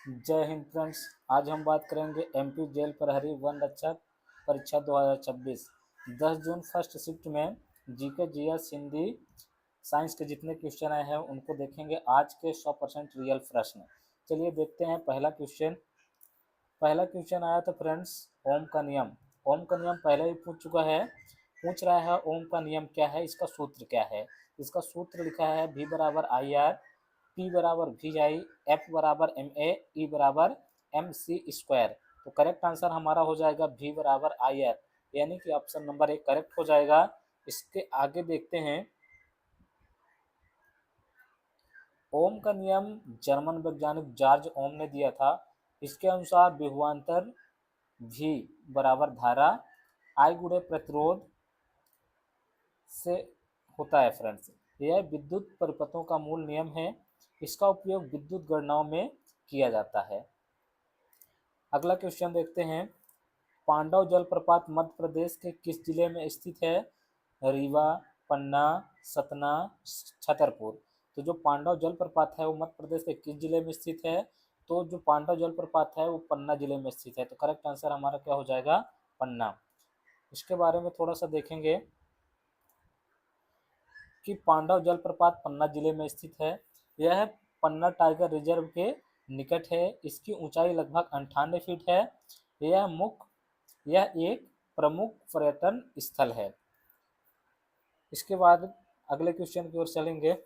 जय हिंद फ्रेंड्स। आज हम बात करेंगे एमपी जेल प्रहरी वन रक्षक परीक्षा 2026। 10 जून फर्स्ट शिफ्ट में जीके जीएस हिंदी साइंस के जितने क्वेश्चन आए हैं उनको देखेंगे आज के 100% रियल प्रश्न। चलिए देखते हैं पहला क्वेश्चन आया था फ्रेंड्स, ओम का नियम। ओम का नियम पहले ही पूछ चुका है। पूछ रहा है ओम का नियम क्या है, इसका सूत्र क्या है। इसका सूत्र लिखा है V बराबर आई आर, P बराबर वी आई, F बराबर एम ए, ई बराबर एम सी स्क्वायर। तो करेक्ट आंसर हमारा हो जाएगा V बराबर आई आर, यानी कि ऑप्शन नंबर 1 करेक्ट हो जाएगा। इसके आगे देखते हैं। ओम का नियम जर्मन वैज्ञानिक जॉर्ज ओम ने दिया था। इसके अनुसार विभवांतर भी बराबर धारा आई गुणे प्रतिरोध से होता है फ्रेंड्स। यह विद्युत परिपथों का मूल नियम है। इसका उपयोग विद्युत गणनाओं में किया जाता है। अगला क्वेश्चन देखते हैं। पांडव जलप्रपात मध्य प्रदेश के किस जिले में स्थित है। रीवा, पन्ना, सतना, छतरपुर। तो जो पांडव जलप्रपात है वो मध्य प्रदेश के किस जिले में स्थित है। तो जो पांडव जलप्रपात है वो पन्ना जिले में स्थित है। तो करेक्ट आंसर हमारा क्या हो जाएगा, पन्ना। इसके बारे में थोड़ा सा देखेंगे कि पांडव जलप्रपात पन्ना जिले में स्थित है। यह पन्ना टाइगर रिजर्व के निकट है। इसकी ऊंचाई लगभग 98 फीट है। यह एक प्रमुख पर्यटन स्थल है। इसके बाद अगले क्वेश्चन की ओर चलेंगे।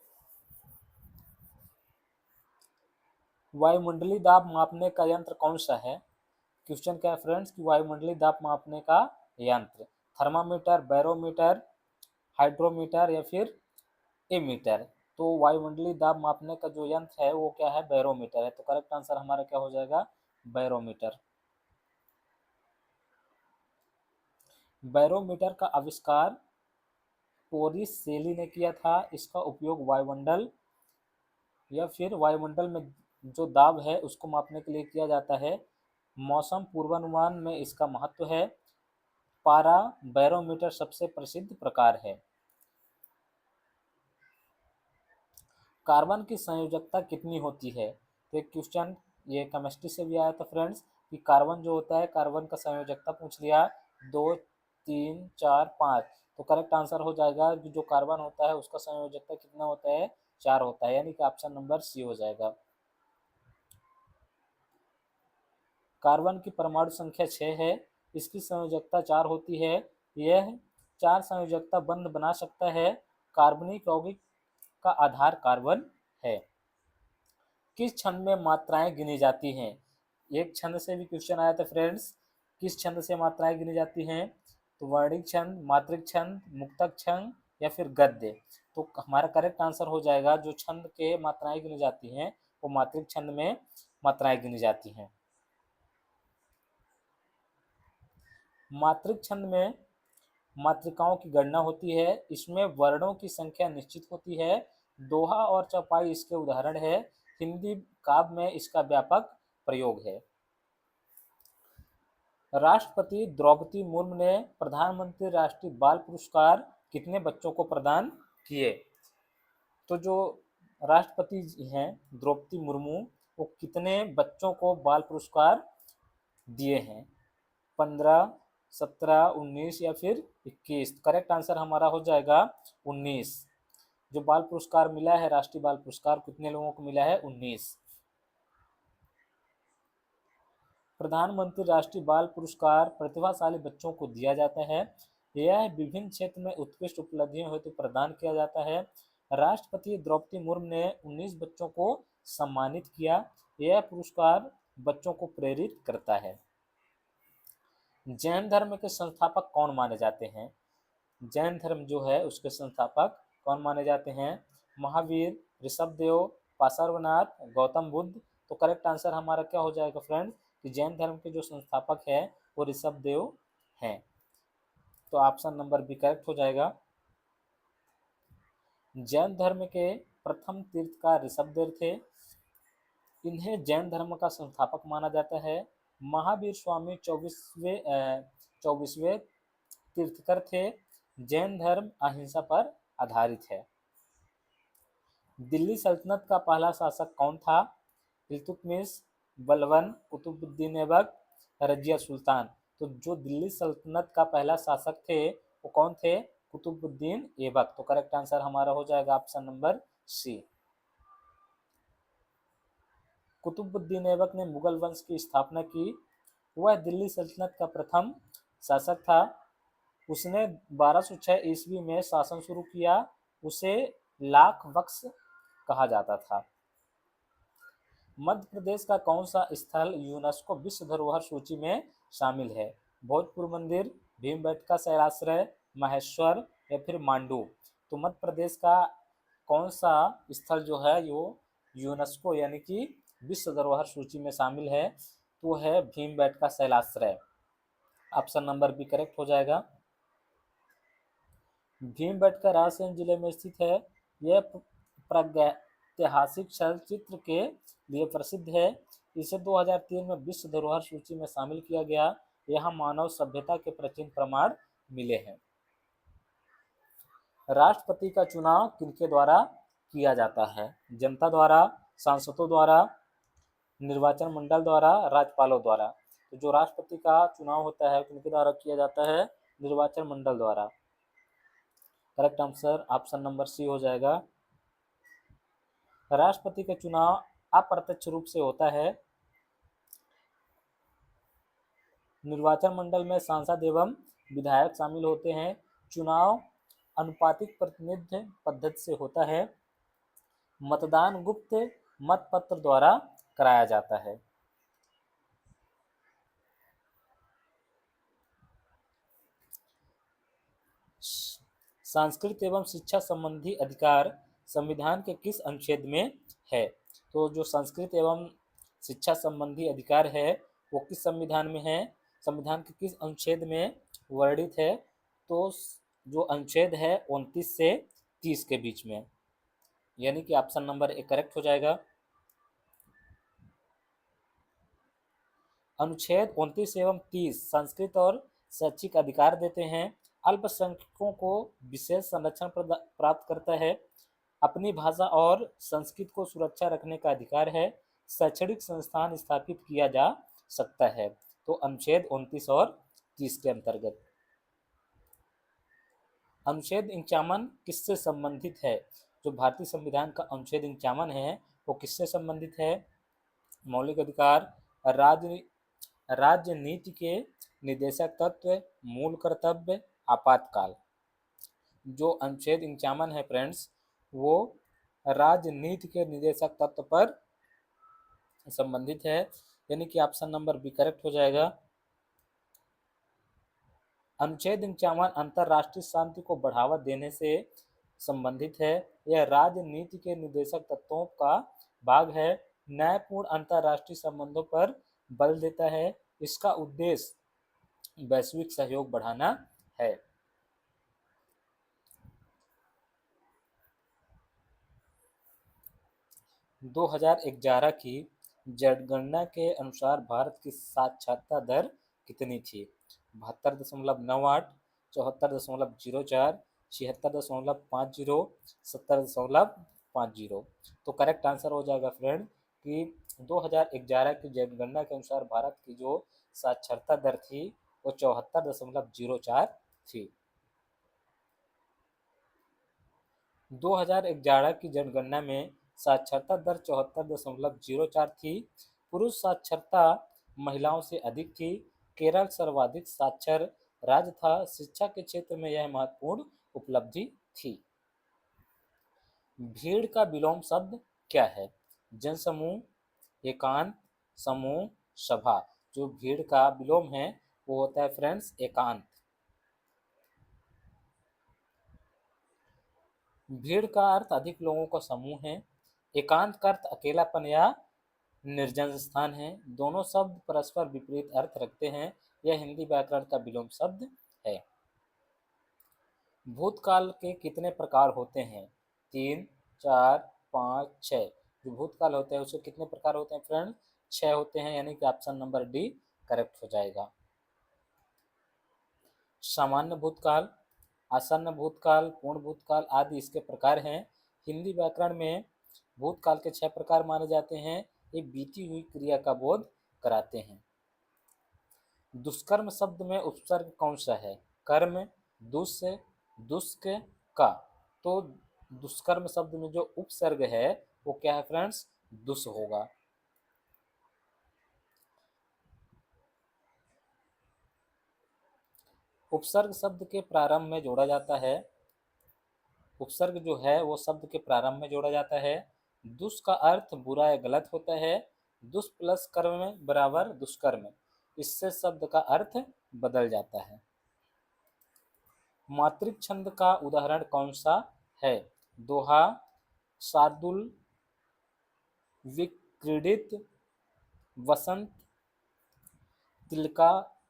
वायुमंडलीय दाब मापने का यंत्र कौन सा है। क्वेश्चन क्या है फ्रेंड्स कि वायुमंडलीय दाब मापने का यंत्र थर्मामीटर, बैरोमीटर, हाइड्रोमीटर या फिर एमीटर। तो वायुमंडलीय दाब मापने का जो यंत्र है वो क्या है, बैरोमीटर है। तो करेक्ट आंसर हमारा क्या हो जाएगा, बैरोमीटर। बैरोमीटर का आविष्कार पोरिस सेली ने किया था। इसका उपयोग वायुमंडल या फिर वायुमंडल में जो दाब है उसको मापने के लिए किया जाता है। मौसम पूर्वानुमान में इसका महत्व है। पारा बैरोमीटर सबसे प्रसिद्ध प्रकार है। कार्बन की संयोजकता कितनी होती है। तो एक क्वेश्चन ये केमिस्ट्री से भी आया था फ्रेंड्स कि कार्बन जो होता है, कार्बन का संयोजकता पूछ लिया 2, 3, 4, 5। तो करेक्ट आंसर हो जाएगा कि जो कार्बन होता है उसका संयोजकता कितना होता है, 4 होता है, यानी कि ऑप्शन नंबर सी हो जाएगा। कार्बन की परमाणु संख्या 6 है। इसकी संयोजकता 4 होती है। यह 4 संयोजकता बंध बना सकता है। कार्बनिक यौगिक का आधार कार्बन है। किस छंद में मात्राएं गिनी जाती हैं। एक छंद से भी क्वेश्चन आया था फ्रेंड्स, किस छंद से मात्राएं गिनी जाती हैं। तो वर्णिक छंद, मात्रिक छंद, मुक्तक छंद या फिर गद्य। तो हमारा करेक्ट आंसर हो जाएगा जो छंद के मात्राएं गिनी जाती हैं वो मात्रिक छंद में मात्राएं गिनी जाती हैं। मात्रिक छंद में मात्रिकाओं की गणना होती है। इसमें वर्णों की संख्या निश्चित होती है। दोहा और चौपाई इसके उदाहरण है। हिंदी काव्य में इसका व्यापक प्रयोग है। राष्ट्रपति द्रौपदी मुर्मू ने प्रधानमंत्री राष्ट्रीय बाल पुरस्कार कितने बच्चों को प्रदान किए। तो जो राष्ट्रपति जी हैं द्रौपदी मुर्मू, वो कितने बच्चों को बाल पुरस्कार दिए हैं। 15, 17, 19 या फिर 21। करेक्ट आंसर हमारा हो जाएगा 19। जो बाल पुरस्कार मिला है, राष्ट्रीय बाल पुरस्कार कितने लोगों को मिला है, 19। प्रधानमंत्री राष्ट्रीय बाल पुरस्कार प्रतिभाशाली बच्चों को दिया जाता है। यह विभिन्न क्षेत्र में उत्कृष्ट उपलब्धियों हेतु प्रदान किया जाता है। राष्ट्रपति द्रौपदी मुर्मू ने 19 बच्चों को सम्मानित किया। यह पुरस्कार बच्चों को प्रेरित करता है। जैन धर्म के संस्थापक कौन माने जाते हैं। जैन धर्म जो है उसके संस्थापक कौन माने जाते हैं। महावीर, ऋषभदेव, पार्श्वनाथ, गौतम बुद्ध। तो करेक्ट आंसर हमारा क्या हो जाएगा फ्रेंड्स कि जैन धर्म के जो संस्थापक है वो ऋषभदेव हैं। तो ऑप्शन नंबर बी करेक्ट हो जाएगा। जैन धर्म के प्रथम तीर्थकार ऋषभदेव थे। इन्हें जैन धर्म का संस्थापक माना जाता है। महावीर स्वामी 24वें तीर्थकर थे। जैन धर्म अहिंसा पर आधारित है। दिल्ली सल्तनत का पहला शासक कौन था। इल्तुतमिश, बलबन, कुतुबुद्दीन ऐबक, रजिया सुल्तान। तो जो दिल्ली सल्तनत का पहला शासक थे वो कौन थे? कुतुबुद्दीन ऐबक। तो करेक्ट आंसर हमारा हो जाएगा option number C. Qutubuddin Aibak ने मुगल वंश की स्थापना की। वह दिल्ली सल्तनत का प्रथम शासक था। उसने 1206 ईस्वी में शासन शुरू किया। उसे लाख बख्श कहा जाता था। मध्य प्रदेश का कौन सा स्थल यूनेस्को विश्व धरोहर सूची में शामिल है? भोजपुर मंदिर, भीमबेटका शैलाश्रय, माहेश्वर या फिर मांडू। तो मध्य प्रदेश का कौन सा स्थल जो है वो यूनेस्को यानी कि विश्व धरोहर सूची में शामिल है? तो है भीमबेटका शैलाश्रय। ऑप्शन नंबर बी करेक्ट हो जाएगा। भीमबेटका रायसेन जिले में स्थित है। यह प्रागैतिहासिक चलचित्र के लिए प्रसिद्ध है। इसे 2003 में विश्व धरोहर सूची में शामिल किया गया। यहाँ मानव सभ्यता के प्राचीन प्रमाण मिले हैं। राष्ट्रपति का चुनाव किनके द्वारा किया जाता है? जनता द्वारा, सांसदों द्वारा, निर्वाचन मंडल द्वारा, राज्यपालों द्वारा। तो जो राष्ट्रपति का चुनाव होता है किनके द्वारा किया जाता है? निर्वाचन मंडल द्वारा। Correct answer option number C हो जाएगा। राष्ट्रपति का चुनाव अप्रत्यक्ष रूप से होता है। निर्वाचन मंडल में सांसद एवं विधायक शामिल होते हैं। चुनाव अनुपातिक प्रतिनिधित्व पद्धति से होता है। मतदान गुप्त मतपत्र द्वारा कराया जाता है। संस्कृत एवं शिक्षा संबंधी अधिकार संविधान के किस अनुच्छेद में है? तो जो संस्कृत एवं शिक्षा संबंधी अधिकार है वो किस संविधान में है? संविधान के किस अनुच्छेद में वर्णित है? तो जो अनुच्छेद है 29 से 30 के बीच में, यानी कि ऑप्शन नंबर ए करेक्ट हो जाएगा। अनुच्छेद 29 एवं 30 संस्कृत और शैक्षिक अधिकार देते हैं। अल्पसंख्यकों को विशेष संरक्षण प्राप्त करता है। अपनी भाषा और संस्कृति को सुरक्षा रखने का अधिकार है। शैक्षणिक संस्थान स्थापित किया जा सकता है। तो अनुच्छेद 29 और 30 के अंतर्गत। अनुच्छेद 51 किससे संबंधित है? जो भारतीय संविधान का अनुच्छेद 51 है वो किससे संबंधित है? मौलिक अधिकार, राजनीति के निर्देशक तत्व, मूल कर्तव्य, आपातकाल। जो अनुच्छेद 51 है फ्रेंड्स वो राजनीति के निर्देशक तत्व पर संबंधित है, यानी कि ऑप्शन नंबर बी करेक्ट हो जाएगा। अनुच्छेद 51 अंतरराष्ट्रीय शांति को बढ़ावा देने से संबंधित है। यह राजनीति के निर्देशक तत्वों का भाग है। न्यायपूर्ण अंतरराष्ट्रीय संबंधों पर बल देता है। इसका उद्देश्य वैश्विक सहयोग बढ़ाना है। दो 2011 की जनगणना के अनुसार भारत की साक्षरता दर कितनी थी? 72.98, 74.04, 76.50, 70.50। तो करेक्ट आंसर हो जाएगा फ्रेंड कि 2011 की जनगणना के अनुसार भारत की जो साक्षरता दर थी वो 74.04 थी। 2011 की जनगणना में साक्षरता दर 74.04 थी। पुरुष साक्षरता महिलाओं से अधिक थी। केरल सर्वाधिक साक्षर राज्य था। शिक्षा के क्षेत्र में यह महत्वपूर्ण उपलब्धि थी। भीड़ का विलोम शब्द क्या है? जनसमूह, एकांत, समूह, सभा। जो भीड़ का विलोम है वो होता है फ्रेंड्स एकांत। भीड़ का अर्थ अधिक लोगों का समूह है। एकांत का अर्थ अकेलापन या निर्जन स्थान है। दोनों शब्द परस्पर विपरीत अर्थ रखते हैं। यह हिंदी व्याकरण का विलोम शब्द है। भूतकाल के कितने प्रकार होते हैं? 3, 4, 5, 6। जो भूतकाल होते हैं उसके कितने प्रकार होते हैं फ्रेंड? 6 होते हैं, यानी कि ऑप्शन नंबर डी करेक्ट हो जाएगा। सामान्य भूतकाल, आसन्न भूतकाल, पूर्ण भूतकाल आदि इसके प्रकार हैं। हिंदी व्याकरण में भूतकाल के 6 प्रकार माने जाते हैं। ये बीती हुई क्रिया का बोध कराते हैं। दुष्कर्म शब्द में उपसर्ग कौन सा है? कर्म, दुष्य, दुष्क, का। तो दुष्कर्म शब्द में जो उपसर्ग है वो क्या है फ्रेंड्स? दुष होगा। उपसर्ग शब्द के प्रारंभ में जोड़ा जाता है। उपसर्ग जो है वो शब्द के प्रारंभ में जोड़ा जाता है। दुष् का अर्थ बुरा या गलत होता है। दुष् प्लस कर्म बराबर दुष्कर्म, इससे शब्द का अर्थ बदल जाता है। मातृक छंद का उदाहरण कौन सा है? दोहा, शार्दुल, विक्रीडित, वसंत, तिलका,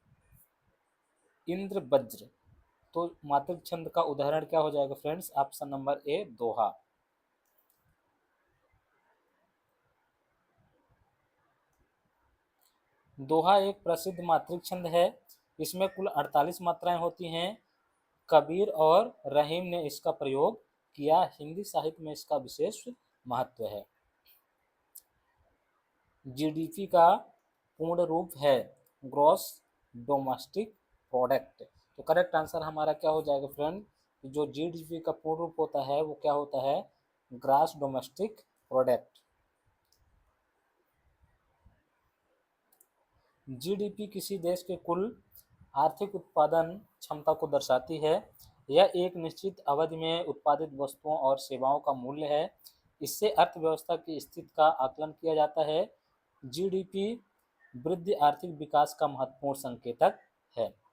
इंद्र, वज्र। तो मातृक छंद का उदाहरण क्या हो जाएगा फ्रेंड्स? ऑप्शन नंबर ए, दोहा। दोहा एक प्रसिद्ध मातृक छंद है। इसमें कुल 48 मात्राएं होती हैं। कबीर और रहीम ने इसका प्रयोग किया। हिंदी साहित्य में इसका विशेष महत्व है। जीडीपी का पूर्ण रूप है ग्रॉस डोमेस्टिक प्रोडक्ट। तो करेक्ट आंसर हमारा क्या हो जाएगा फ्रेंड? जो जीडीपी का पूर्ण रूप होता है वो क्या होता है? Gross domestic product. जीडीपी किसी देश के कुल आर्थिक उत्पादन क्षमता को दर्शाती है। यह एक निश्चित अवधि में उत्पादित वस्तुओं और सेवाओं का मूल्य है। इससे अर्थव्यवस्था की स्थिति का आकलन किया जाता है। जीडीपी वृद्धि आर्थिक विकास का महत्वपूर्ण संकेतक है।